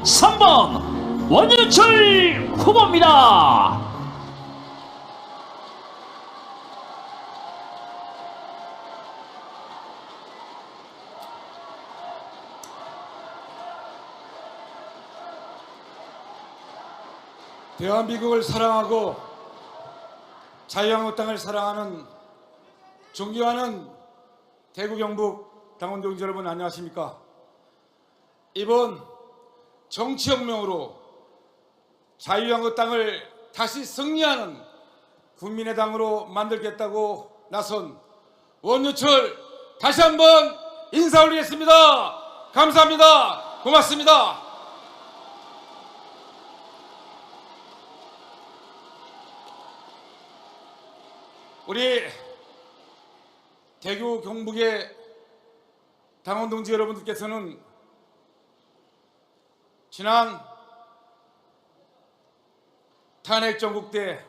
3번 원유철 후보입니다. 대한민국을 사랑하고 자유한국당을 사랑하는 존경하는 대구 경북 당원 동지 여러분, 안녕하십니까? 이번 정치혁명으로 자유한국당을 다시 승리하는 국민의당으로 만들겠다고 나선 원유철, 다시 한번 인사 올리겠습니다. 감사합니다. 고맙습니다. 우리 대구 경북의 당원 동지 여러분들께서는 지난 탄핵 정국 때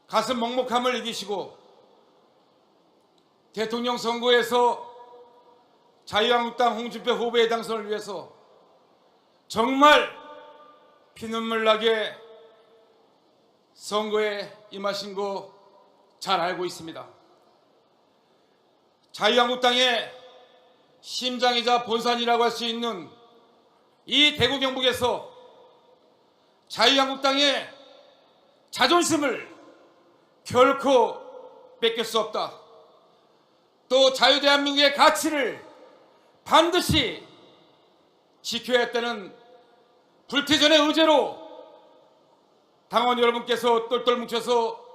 가슴 먹먹함을 이기시고 대통령 선거에서 자유한국당 홍준표 후보의 당선을 위해서 정말 피눈물 나게 선거에 임하신 거 잘 알고 있습니다. 자유한국당의 심장이자 본산이라고 할 수 있는 이 대구 경북에서 자유한국당의 자존심을 결코 뺏길 수 없다. 또 자유대한민국의 가치를 반드시 지켜야 했다는 불태전의 의제로 당원 여러분께서 똘똘 뭉쳐서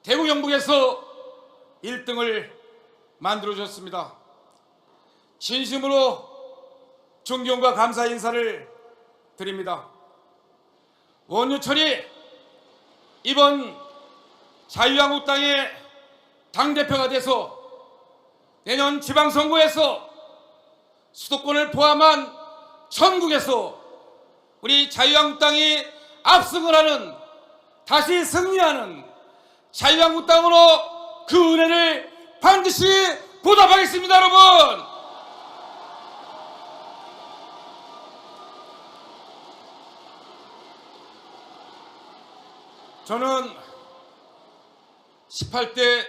대구 경북에서 1등을 만들어주셨습니다. 진심으로 존경과 감사 인사를 드립니다. 원유철이 이번 자유한국당의 당대표가 돼서 내년 지방선거에서 수도권을 포함한 전국에서 우리 자유한국당이 압승을 하는, 다시 승리하는 자유한국당으로 그 은혜를 반드시 보답하겠습니다. 여러분, 저는 18대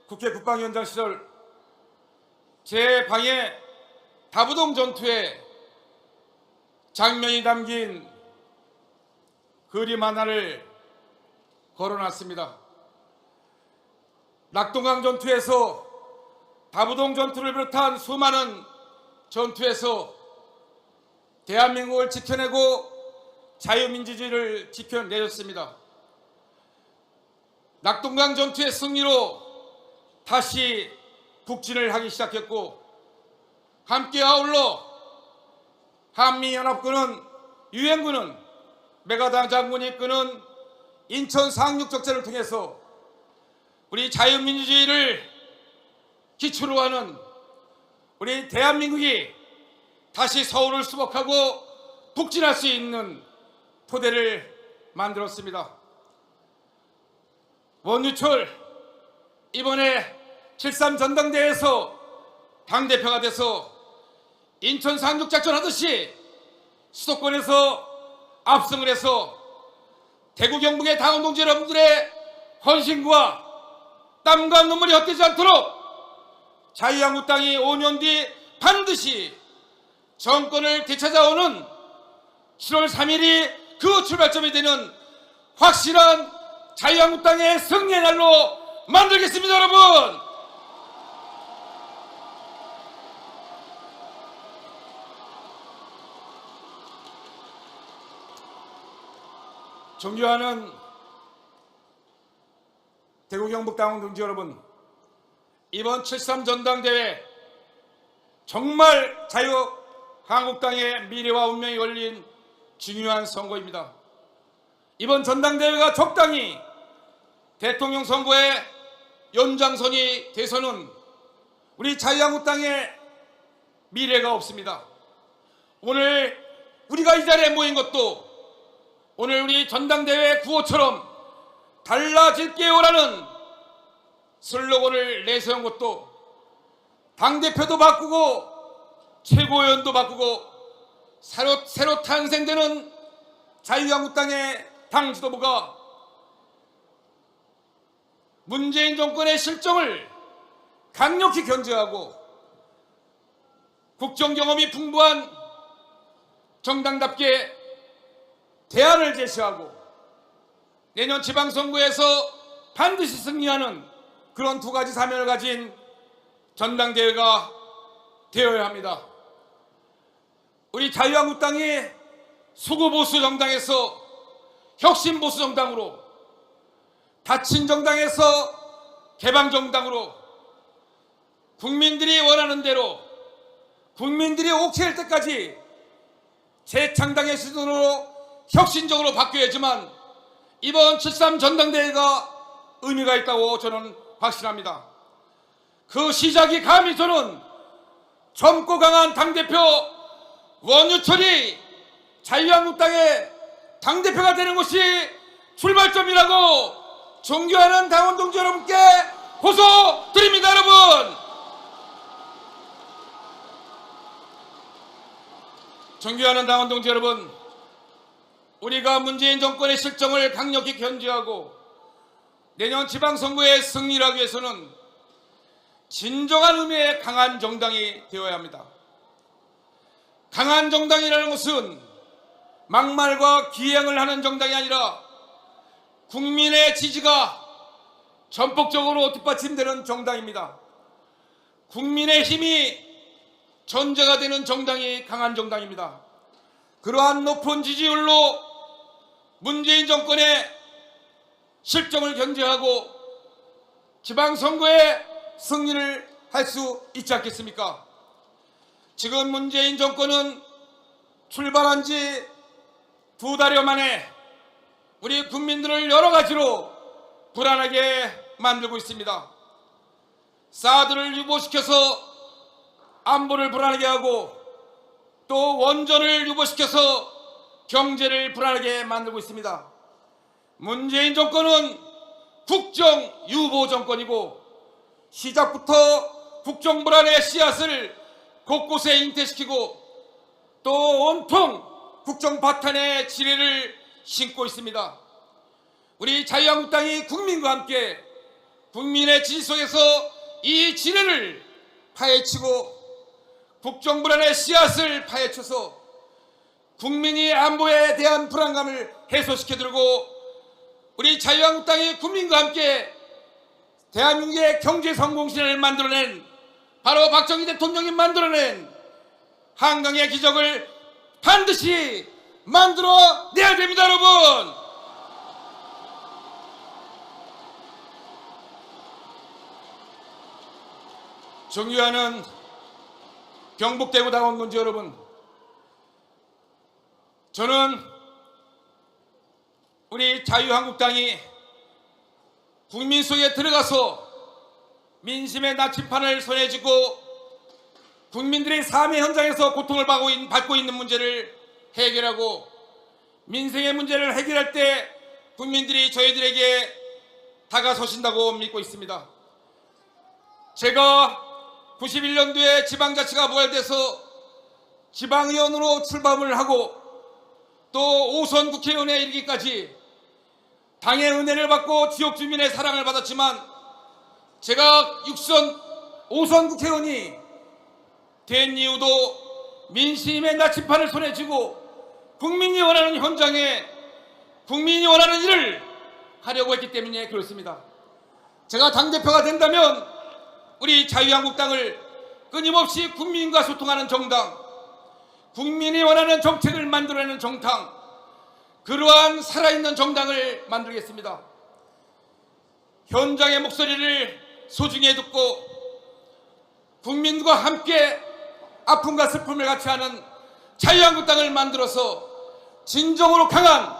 국회 국방위원장 시절 제 방에 다부동 전투의 장면이 담긴 그림 하나를 걸어놨습니다. 낙동강 전투에서, 다부동 전투를 비롯한 수많은 전투에서 대한민국을 지켜내고 자유민주주의를 지켜내줬습니다. 낙동강 전투의 승리로 다시 북진을 하기 시작했고, 함께 아울러 한미연합군은, 유엔군은, 메가당 장군이 이끄는 인천 상륙작전을 통해서 우리 자유민주주의를 기초로 하는 우리 대한민국이 다시 서울을 수복하고 북진할 수 있는 토대를 만들었습니다. 원유철, 이번에 7.3 전당대회에서 당대표가 돼서 인천 상륙작전 하듯이 수도권에서 압승을 해서 대구 경북의 당원 동지 여러분들의 헌신과 땀과 눈물이 헛되지 않도록 자유한국당이 5년 뒤 반드시 정권을 되찾아오는 7월 3일이 그 출발점이 되는 확실한 자유한국당의 승리의 날로 만들겠습니다. 여러분, 존경하는 대구 경북 당원 동지 여러분, 이번 7.3 전당대회 정말 자유한국당의 미래와 운명이 걸린 중요한 선거입니다. 이번 전당대회가 적당히 대통령 선거의 연장선이 돼서는 우리 자유한국당의 미래가 없습니다. 오늘 우리가 이 자리에 모인 것도, 오늘 우리 전당대회 구호처럼 달라질게요라는 슬로건을 내세운 것도, 당대표도 바꾸고 최고위원도 바꾸고 새로 탄생되는 자유한국당의 당 지도부가 문재인 정권의 실정을 강력히 견제하고 국정 경험이 풍부한 정당답게 대안을 제시하고 내년 지방선거에서 반드시 승리하는 그런 두 가지 사명을 가진 전당대회가 되어야 합니다. 우리 자유한국당이 수구보수 정당에서 혁신보수 정당으로, 닫힌 정당에서 개방정당으로 국민들이 원하는 대로 국민들이 오케이 할 때까지 재창당의 수준으로 혁신적으로 바뀌어야지만 이번 7.3 전당대회가 의미가 있다고 저는 확신합니다. 그 시작이 감히 저는 젊고 강한 당대표 원유철이 자유한국당의 당대표가 되는 것이 출발점이라고 존경하는 당원 동지 여러분께 호소드립니다. 여러분, 존경하는 당원 동지 여러분, 우리가 문재인 정권의 실정을 강력히 견제하고 내년 지방선거에 승리를 하기 위해서는 진정한 의미의 강한 정당이 되어야 합니다. 강한 정당이라는 것은 막말과 기행을 하는 정당이 아니라 국민의 지지가 전폭적으로 뒷받침되는 정당입니다. 국민의 힘이 전제가 되는 정당이 강한 정당입니다. 그러한 높은 지지율로 문재인 정권의 실정을 견제하고 지방선거에 승리를 할 수 있지 않겠습니까? 지금 문재인 정권은 출발한 지 2달여 만에 우리 국민들을 여러 가지로 불안하게 만들고 있습니다. 사드를 유보시켜서 안보를 불안하게 하고 또 원전을 유보시켜서 경제를 불안하게 만들고 있습니다. 문재인 정권은 국정 유보 정권이고 시작부터 국정 불안의 씨앗을 곳곳에 잉태시키고 또 온통 국정 파탄의 지뢰를 심고 있습니다. 우리 자유한국당이 국민과 함께 국민의 지지 속에서 이 지뢰를 파헤치고 국정 불안의 씨앗을 파헤쳐서 국민이 안보에 대한 불안감을 해소시켜드리고 우리 자유한국당이 국민과 함께 대한민국의 경제 성공신을 만들어낸 바로 박정희 대통령이 만들어낸 한강의 기적을 반드시 만들어내야 됩니다. 여러분, 존경하는 경북대구 당원 동지 여러분, 저는 우리 자유한국당이 국민 속에 들어가서 민심의 나침판을 손에 쥐고 국민들의 삶의 현장에서 고통을 받고 있는 문제를 해결하고 민생의 문제를 해결할 때 국민들이 저희들에게 다가서신다고 믿고 있습니다. 제가 91년도에 지방자치가 부활돼서 지방의원으로 출마를 하고 또 5선 국회의원에 이르기까지 당의 은혜를 받고 지역 주민의 사랑을 받았지만 제가 5선 국회의원이 된 이유도 민심의 나침판을 손에 쥐고 국민이 원하는 현장에 국민이 원하는 일을 하려고 했기 때문에 그렇습니다. 제가 당대표가 된다면 우리 자유한국당을 끊임없이 국민과 소통하는 정당, 국민이 원하는 정책을 만들어내는 정당, 그러한 살아있는 정당을 만들겠습니다. 현장의 목소리를 소중히 듣고 국민과 함께 아픔과 슬픔을 같이 하는 자유한국당을 만들어서 진정으로 강한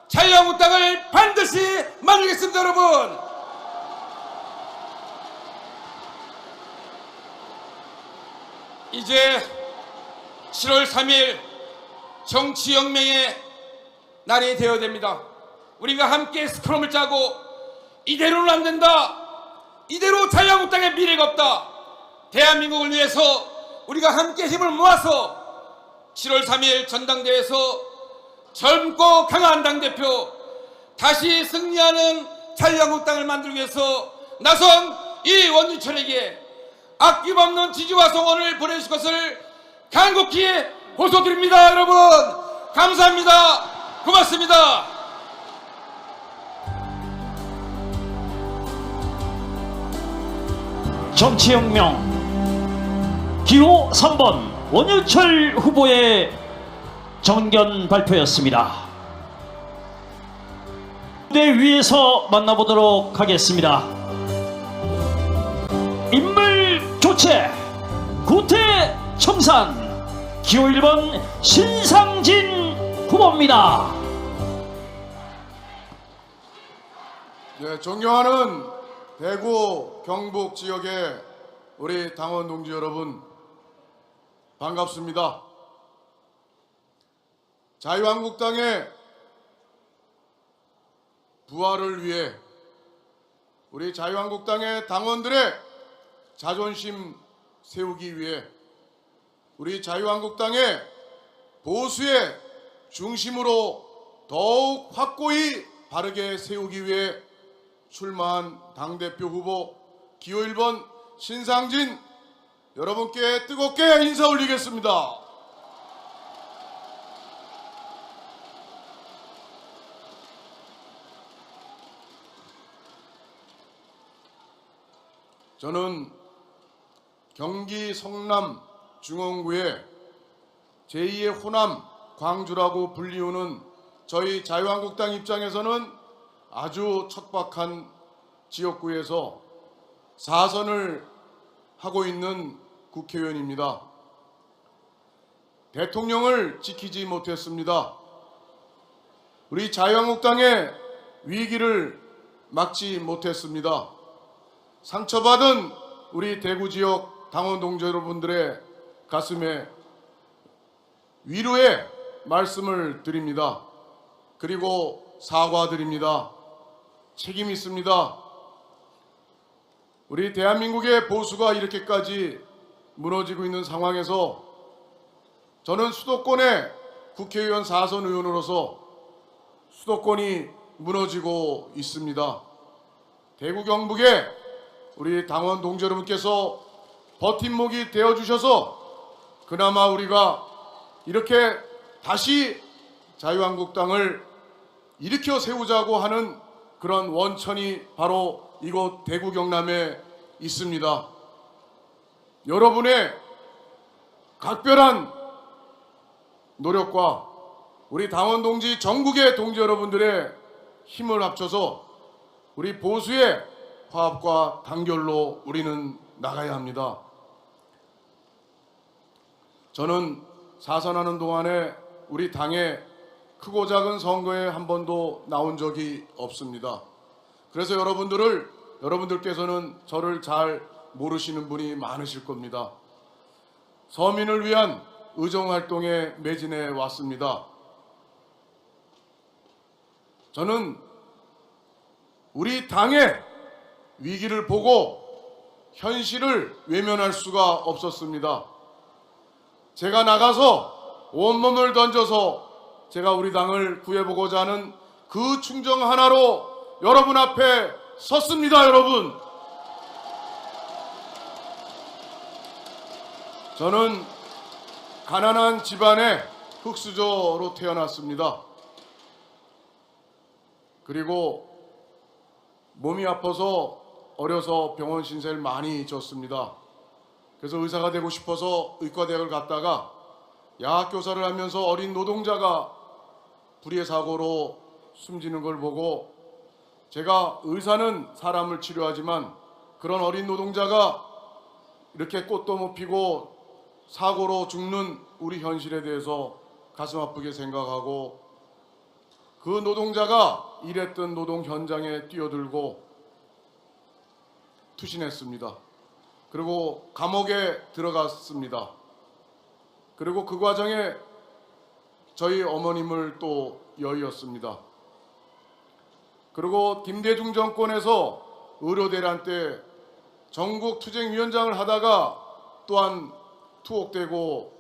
자유한국당을 반드시 만들겠습니다. 여러분, 이제 7월 3일 정치혁명의 날이 되어야 됩니다. 우리가 함께 스크럼을 짜고 이대로는 안 된다, 이대로 자유한국당의 미래가 없다, 대한민국을 위해서 우리가 함께 힘을 모아서 7월 3일 전당대회에서 젊고 강한 당대표, 다시 승리하는 자유한국당을 만들기 위해서 나선 이 원유철에게 아낌없는 지지와 성원을 보내주실 것을 간곡히 호소드립니다. 여러분 감사합니다. 고맙습니다. 정치혁명 기호 3번 원유철 후보의 정견 발표였습니다. 무대 위에서 만나보도록 하겠습니다. 인물 교체 구태 청산 기호 1번 신상진 후보입니다. 예, 존경하는 대구 경북 지역의 우리 당원 동지 여러분, 반갑습니다. 자유한국당의 부활을 위해 우리 자유한국당의 당원들의 자존심 세우기 위해 우리 자유한국당의 보수의 중심으로 더욱 확고히 바르게 세우기 위해 출마한 당대표 후보 기호 1번 신상진 여러분께 뜨겁게 인사 올리겠습니다. 저는 경기 성남 중원구의 제2의 호남 광주라고 불리우는 저희 자유한국당 입장에서는 아주 척박한 지역구에서 4선을 하고 있는 국회의원입니다. 대통령을 지키지 못했습니다. 우리 자유한국당의 위기를 막지 못했습니다. 상처받은 우리 대구 지역 당원 동지 여러분들의 가슴에 위로의 말씀을 드립니다. 그리고 사과드립니다. 책임 있습니다. 우리 대한민국의 보수가 이렇게까지 무너지고 있는 상황에서 저는 수도권의 국회의원 4선 의원으로서 수도권이 무너지고 있습니다. 대구 경북의 우리 당원 동지 여러분께서 버팀목이 되어주셔서 그나마 우리가 이렇게 다시 자유한국당을 일으켜 세우자고 하는 그런 원천이 바로 이곳 대구 경남에 있습니다. 여러분의 각별한 노력과 우리 당원 동지 전국의 동지 여러분들의 힘을 합쳐서 우리 보수의 화합과 단결로 우리는 나가야 합니다. 저는 사선하는 동안에 우리 당의 크고 작은 선거에 한 번도 나온 적이 없습니다. 그래서 여러분들께서는 저를 잘 모르시는 분이 많으실 겁니다. 서민을 위한 의정활동에 매진해 왔습니다. 저는 우리 당의 위기를 보고 현실을 외면할 수가 없었습니다. 제가 나가서 온몸을 던져서 제가 우리 당을 구해보고자 하는 그 충정 하나로 여러분 앞에 섰습니다. 여러분, 저는 가난한 집안의 흙수저로 태어났습니다. 그리고 몸이 아파서 어려서 병원 신세를 많이 졌습니다. 그래서 의사가 되고 싶어서 의과대학을 갔다가 야학교사를 하면서 어린 노동자가 불의의 사고로 숨지는 걸 보고 제가 의사는 사람을 치료하지만 그런 어린 노동자가 이렇게 꽃도 못 피고 사고로 죽는 우리 현실에 대해서 가슴 아프게 생각하고 그 노동자가 일했던 노동 현장에 뛰어들고 투신했습니다. 그리고 감옥에 들어갔습니다. 그리고 그 과정에 저희 어머님을 또 여의었습니다. 그리고 김대중 정권에서 의료대란 때 전국 투쟁위원장을 하다가 또한 투옥되고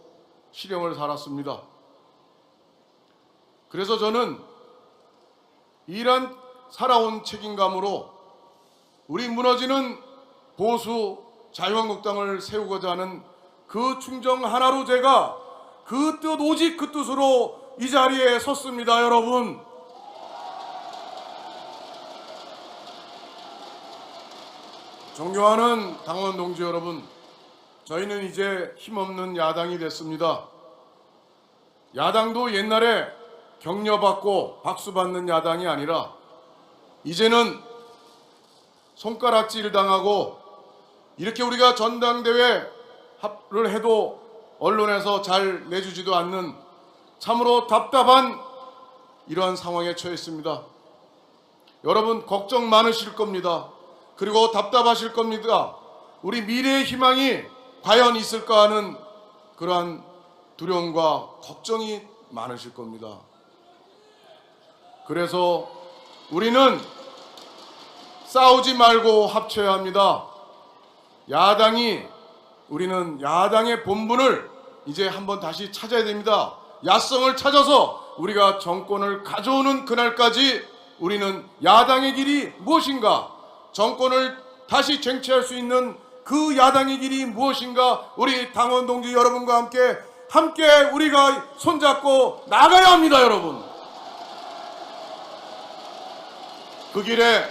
실형을 살았습니다. 그래서 저는 이러한 살아온 책임감으로 우리 무너지는 보수 자유한국당을 세우고자 하는 그 충정 하나로 제가 그 뜻 오직 그 뜻으로 이 자리에 섰습니다. 여러분, 존경하는 당원 동지 여러분, 저희는 이제 힘없는 야당이 됐습니다. 야당도 옛날에 격려받고 박수받는 야당이 아니라 이제는 손가락질 당하고 이렇게 우리가 전당대회를 해도 언론에서 잘 내주지도 않는 참으로 답답한 이러한 상황에 처했습니다. 여러분 걱정 많으실 겁니다. 그리고 답답하실 겁니다. 우리 미래의 희망이 과연 있을까 하는 그러한 두려움과 걱정이 많으실 겁니다. 그래서 우리는 싸우지 말고 합쳐야 합니다. 우리는 야당의 본분을 이제 한번 다시 찾아야 됩니다. 야성을 찾아서 우리가 정권을 가져오는 그날까지 우리는 야당의 길이 무엇인가, 정권을 다시 쟁취할 수 있는 그 야당의 길이 무엇인가, 우리 당원 동지 여러분과 함께 우리가 손잡고 나가야 합니다. 여러분, 그 길에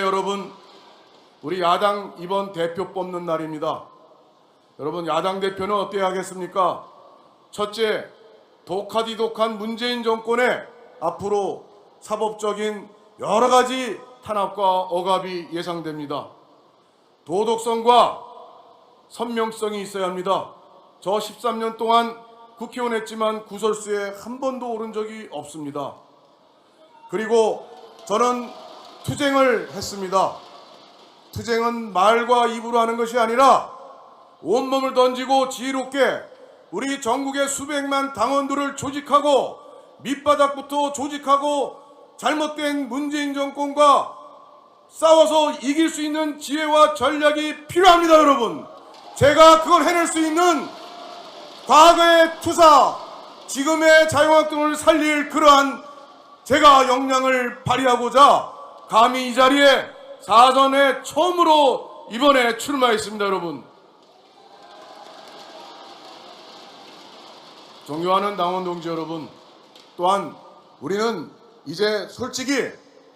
여러분, 우리 야당 이번 대표 뽑는 날입니다. 여러분, 야당 대표는 어때야 하겠습니까? 첫째, 독한 문재인 정권에 앞으로 사법적인 여러 가지 탄압과 억압이 예상됩니다. 도덕성과 선명성이 있어야 합니다. 저 13년 동안 국회의원 했지만 구설수에 한 번도 오른 적이 없습니다. 그리고 저는 투쟁을 했습니다. 투쟁은 말과 입으로 하는 것이 아니라 온몸을 던지고 지혜롭게 우리 전국의 수백만 당원들을 조직하고 밑바닥부터 조직하고 잘못된 문재인 정권과 싸워서 이길 수 있는 지혜와 전략이 필요합니다. 여러분, 제가 그걸 해낼 수 있는 과거의 투사, 지금의 자유한국당을 살릴 그러한 제가 역량을 발휘하고자 감히 이 자리에 사전에 처음으로 이번에 출마했습니다. 여러분, 존경하는 당원 동지 여러분, 또한 우리는 이제 솔직히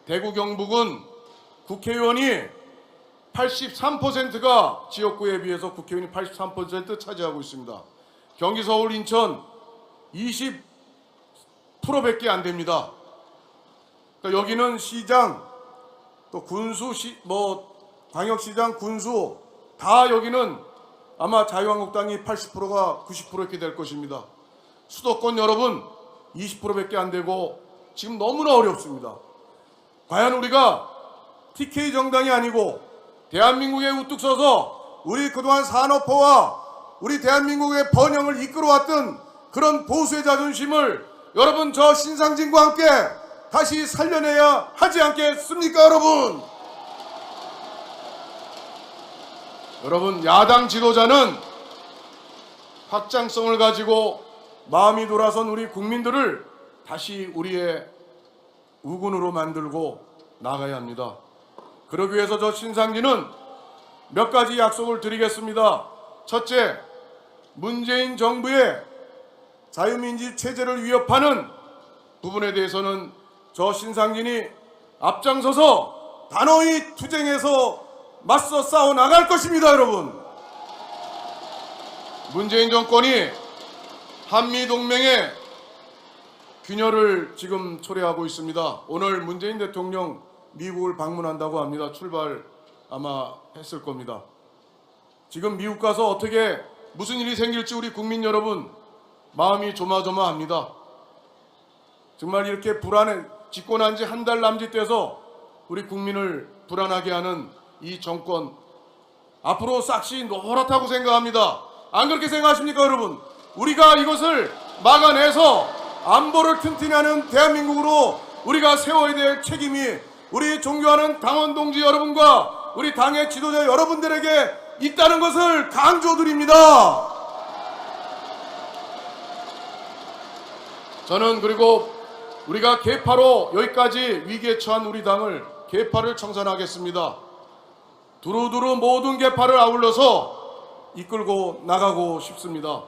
대구 경북은 국회의원이 83%가 지역구에 비해서 국회의원이 83% 차지하고 있습니다. 경기, 서울, 인천 20%밖에 안 됩니다. 그러니까 여기는 시장, 또 군수, 광역시장, 군수 다 여기는 아마 자유한국당이 80%가 90% 이렇게 될 것입니다. 수도권 여러분 20%밖에 안 되고 지금 너무나 어렵습니다. 과연 우리가 TK 정당이 아니고 대한민국에 우뚝 서서 우리 그동안 산업화와 우리 대한민국의 번영을 이끌어왔던 그런 보수의 자존심을 여러분 저 신상진과 함께 다시 살려내야 하지 않겠습니까? 여러분, 야당 지도자는 확장성을 가지고 마음이 돌아선 우리 국민들을 다시 우리의 우군으로 만들고 나가야 합니다. 그러기 위해서 저 신상진은 몇 가지 약속을 드리겠습니다. 첫째, 문재인 정부의 자유민주 체제를 위협하는 부분에 대해서는 저 신상진이 앞장서서 단호히 투쟁해서 맞서 싸워 나갈 것입니다. 여러분, 문재인 정권이 한미동맹의 균열을 지금 초래하고 있습니다. 오늘 문재인 대통령 미국을 방문한다고 합니다. 출발 아마 했을 겁니다. 지금 미국 가서 어떻게 무슨 일이 생길지 우리 국민 여러분 마음이 조마조마합니다. 정말 이렇게 불안해, 집권한 지 한 달 남짓 돼서 우리 국민을 불안하게 하는 이 정권, 앞으로 싹시 노랗다고 생각합니다. 안 그렇게 생각하십니까? 여러분, 우리가 이것을 막아내서 안보를 튼튼히 하는 대한민국으로 우리가 세워야 될 책임이 우리 존경하는 당원 동지 여러분과 우리 당의 지도자 여러분들에게 있다는 것을 강조드립니다. 저는 그리고 우리가 계파로 여기까지 위기에 처한 우리 당을 계파를 청산하겠습니다. 두루두루 모든 계파를 아울러서 이끌고 나가고 싶습니다.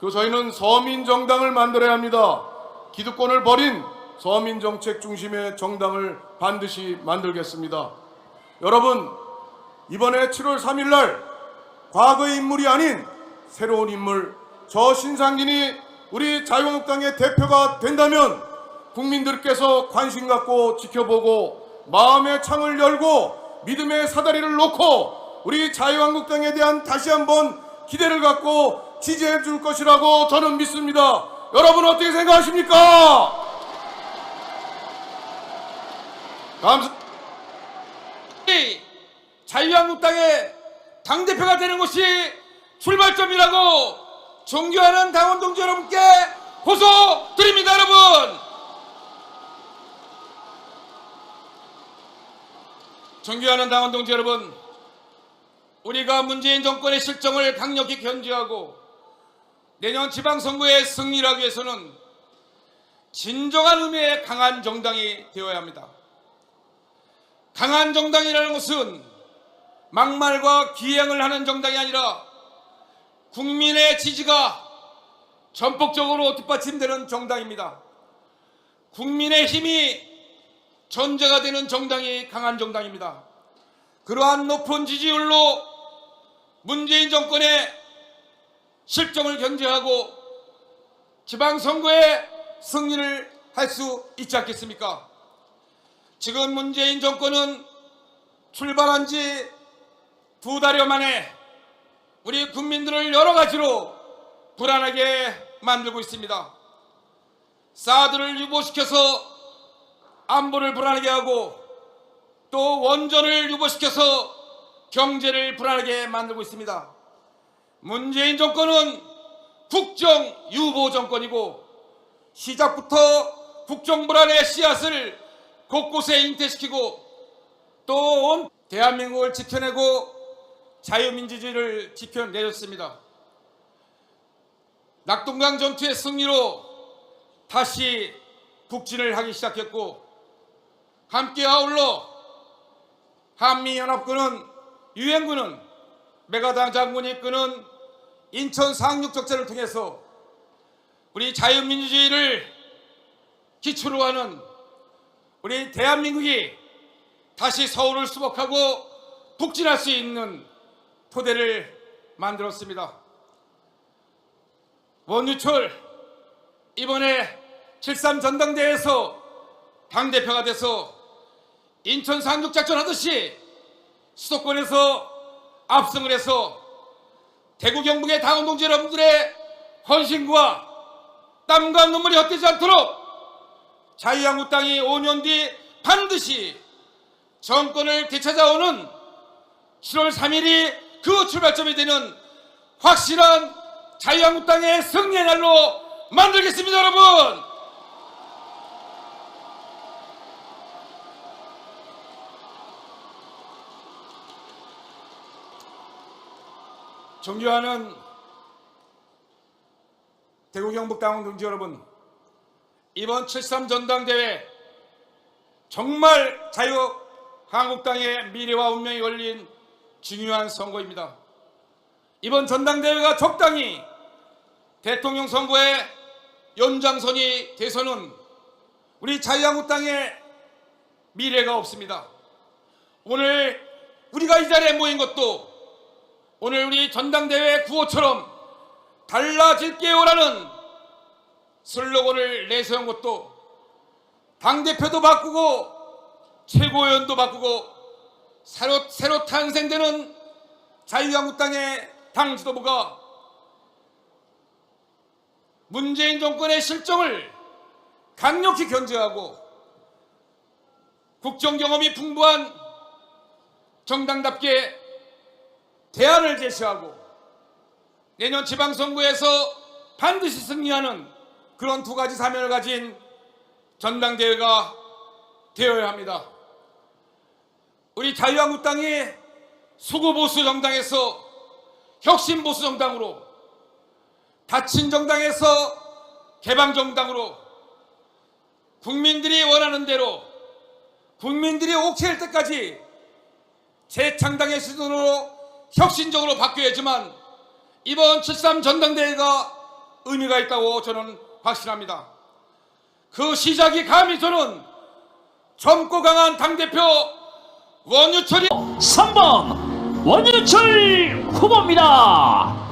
그 저희는 서민정당을 만들어야 합니다. 기득권을 버린 서민정책 중심의 정당을 반드시 만들겠습니다. 여러분, 이번에 7월 3일 날 과거의 인물이 아닌 새로운 인물, 저 신상진이 우리 자유한국당의 대표가 된다면 국민들께서 관심 갖고 지켜보고 마음의 창을 열고 믿음의 사다리를 놓고 우리 자유한국당에 대한 다시 한번 기대를 갖고 지지해 줄 것이라고 저는 믿습니다. 여러분 어떻게 생각하십니까? 감사합니다. 자유한국당의 당대표가 되는 것이 출발점이라고 존경하는 당원 동지 여러분께 호소 드립니다. 여러분, 존경하는 당원 동지 여러분, 우리가 문재인 정권의 실정을 강력히 견지하고 내년 지방선거에 승리를 하기 위해서는 진정한 의미의 강한 정당이 되어야 합니다. 강한 정당이라는 것은 막말과 기행을 하는 정당이 아니라 국민의 지지가 전폭적으로 뒷받침되는 정당입니다. 국민의 힘이 전제가 되는 정당이 강한 정당입니다. 그러한 높은 지지율로 문재인 정권의 실정을 견제하고 지방선거에 승리를 할 수 있지 않겠습니까? 지금 문재인 정권은 출발한 지 2달여 만에 우리 국민들을 여러 가지로 불안하게 만들고 있습니다. 사드를 유보시켜서 안보를 불안하게 하고 또 원전을 유보시켜서 경제를 불안하게 만들고 있습니다. 문재인 정권은 국정 유보 정권이고 시작부터 국정 불안의 씨앗을 곳곳에 잉태시키고 또 온 대한민국을 지켜내고 자유민주주의를 지켜내줬습니다. 낙동강 전투의 승리로 다시 북진을 하기 시작했고 함께 아울러 한미연합군은 유엔군은 메가당 장군이 이끄는 인천 상륙작전을 통해서 우리 자유민주주의를 기초로 하는 우리 대한민국이 다시 서울을 수복하고 북진할 수 있는 토대를 만들었습니다. 원유철 이번에 7.3 전당대회에서 당대표가 돼서 인천 상륙작전 하듯이 수도권에서 압승을 해서 대구 경북의 당원 동지 여러분들의 헌신과 땀과 눈물이 헛되지 않도록 자유한국당이 5년 뒤 반드시 정권을 되찾아오는 7월 3일이 그 출발점이 되는 확실한 자유한국당의 승리의 날로 만들겠습니다. 여러분, 존경하는 대구 경북 당원 동지 여러분, 이번 7.3 전당대회 정말 자유한국당의 미래와 운명이 걸린 중요한 선거입니다. 이번 전당대회가 적당히 대통령 선거의 연장선이 돼서는 우리 자유한국당의 미래가 없습니다. 오늘 우리가 이 자리에 모인 것도 오늘 우리 전당대회 구호처럼 달라질게요라는 슬로건을 내세운 것도 당대표도 바꾸고 최고위원도 바꾸고 새로 탄생되는 자유한국당의 당 지도부가 문재인 정권의 실정을 강력히 견제하고 국정 경험이 풍부한 정당답게 대안을 제시하고 내년 지방선거에서 반드시 승리하는 그런 두 가지 사명을 가진 전당대회가 되어야 합니다. 우리 자유한국당이 수구보수 정당에서 혁신보수 정당으로 닫힌 정당에서 개방정당으로 국민들이 원하는 대로 국민들이 옥죄할 때까지 재창당의 수준으로 혁신적으로 바뀌어야지만 이번 7.3 전당대회가 의미가 있다고 저는 확신합니다. 그 시작이 감히 저는 젊고 강한 당대표 원유철이 3번 원유철 후보입니다.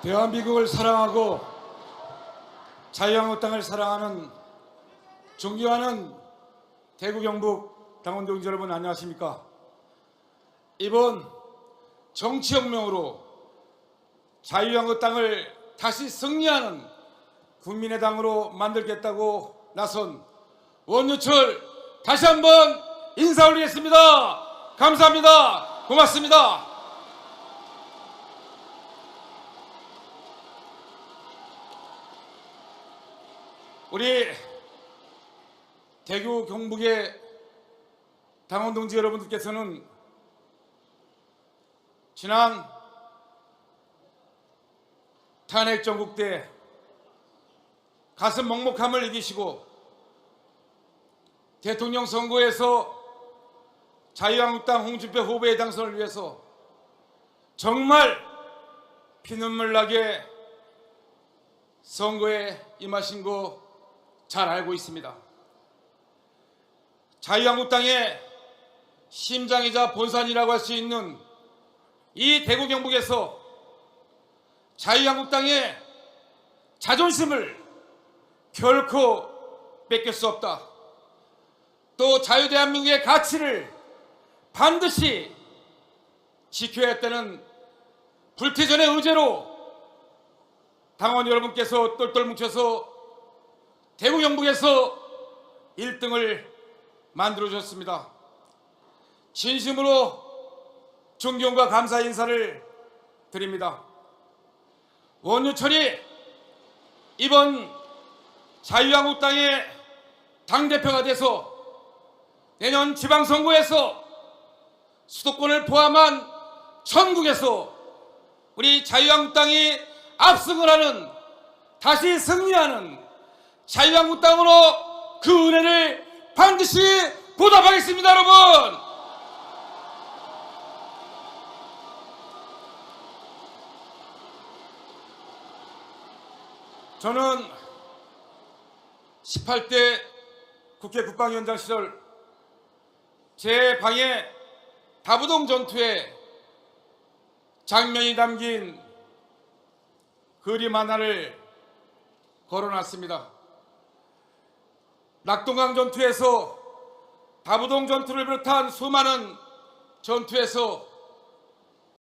대한민국을 사랑하고 자유한국당을 사랑하는 존경하는 대구 경북 당원 동지 여러분, 안녕하십니까? 이번 정치혁명으로 자유한국당을 다시 승리하는 국민의당으로 만들겠다고 나선 원유철, 다시 한번 인사 올리겠습니다. 감사합니다. 고맙습니다. 우리 대구 경북의 당원 동지 여러분들께서는 지난 탄핵 정국 때 가슴 먹먹함을 이기시고 대통령 선거에서 자유한국당 홍준표 후보의 당선을 위해서 정말 피눈물 나게 선거에 임하신 거 잘 알고 있습니다. 자유한국당의 심장이자 본산이라고 할 수 있는 이 대구 경북에서 자유한국당의 자존심을 결코 뺏길 수 없다. 또 자유대한민국의 가치를 반드시 지켜야 했다는 불태전의 의제로 당원 여러분께서 똘똘 뭉쳐서 대구 경북에서 1등을 만들어줬습니다. 진심으로 존경과 감사 인사를 드립니다. 원유철이 이번 자유한국당의 당대표가 돼서 내년 지방선거에서 수도권을 포함한 전국에서 우리 자유한국당이 압승을 하는, 다시 승리하는 자유한국당으로 그 은혜를 반드시 보답하겠습니다. 여러분, 저는 18대 국회 국방위원장 시절 제 방에 다부동 전투의 장면이 담긴 그림 하나를 걸어놨습니다. 낙동강 전투에서, 다부동 전투를 비롯한 수많은 전투에서